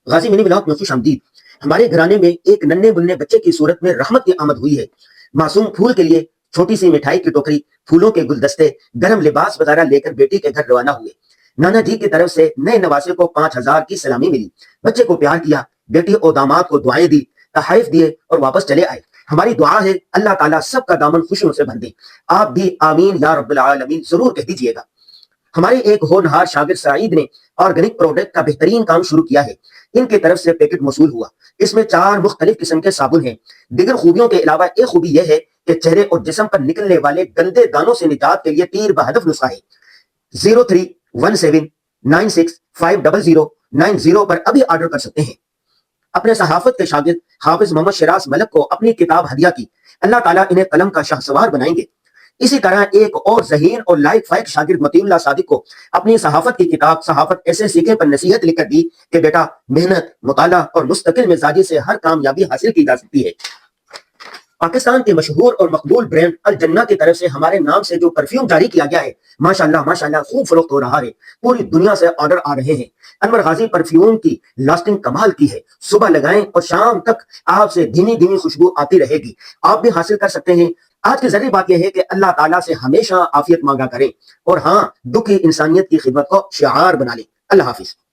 غازی منی block میں خوش آمدید۔ ہمارے گھرانے میں ایک ننھے منھے بچے کی صورت میں رحمت کی آمد ہوئی ہے۔ معصوم پھول کے لیے چھوٹی سی مٹھائی کی ٹوکری، پھولوں کے گلدستے، گرم لباس وغیرہ لے کر بیٹی کے گھر روانہ ہوئے۔ نانا جی کی طرف سے نئے نواسے کو 5,000 کی سلامی ملی، بچے کو پیار کیا، بیٹی اور داماد کو دعائیں دی، تحائف دیے اور واپس چلے آئے۔ ہماری دعا ہے اللہ تعالیٰ سب کا دامن خوشیوں سے بھر دے۔ آپ بھی آمین یا رب العالمین ضرور کہہ دیجئے گا۔ ہمارے ایک ہونہار شاگرد سعید نے آرگینک پروڈکٹ کا بہترین کام شروع کیا ہے۔ ان کی طرف سے پیکٹ موصول ہوا۔ اس میں 4 مختلف قسم کے صابن ہیں۔ دیگر خوبیوں کے علاوہ ایک خوبی یہ ہے کہ چہرے اور جسم پر نکلنے والے گندے دانوں سے نجات کے لیے تیر بہدف نسخہ ہے۔ 0317965090 پر ابھی آرڈر کر سکتے ہیں۔ اپنے صحافت کے شاگرد حافظ محمد شراز ملک کو اپنی کتاب ہدیہ کی، اللہ تعالیٰ انہیں قلم کا شاہسوار بنائیں گے۔ اسی طرح ایک اور ذہین اور لائق فائق شاگرد مطیع اللہ صادق کو اپنی صحافت کی کتاب صحافت ایسے سیکھیں پر نصیحت لکھ کر دی کہ بیٹا محنت، مطالعہ اور مستقل مزاجی سے ہر کامیابی حاصل کی جا سکتی ہے۔ پاکستان کے مشہور اور مقبول برانڈ الجنہ کی طرف سے ہمارے نام سے جو پرفیوم جاری کیا گیا ہے، ماشاءاللہ خوب فروخت ہو رہا ہے۔ پوری دنیا سے آرڈر آ رہے ہیں۔ انور غازی پرفیوم کی لاسٹنگ کمال کی ہے۔ صبح لگائیں اور شام تک آپ سے دھیمی دھیمی خوشبو آتی رہے گی۔ آپ بھی حاصل کر سکتے ہیں۔ آج کی ضروری بات یہ ہے کہ اللہ تعالیٰ سے ہمیشہ عافیت مانگا کریں، اور ہاں، دکھی انسانیت کی خدمت کو شعار بنا لیں۔ اللہ حافظ۔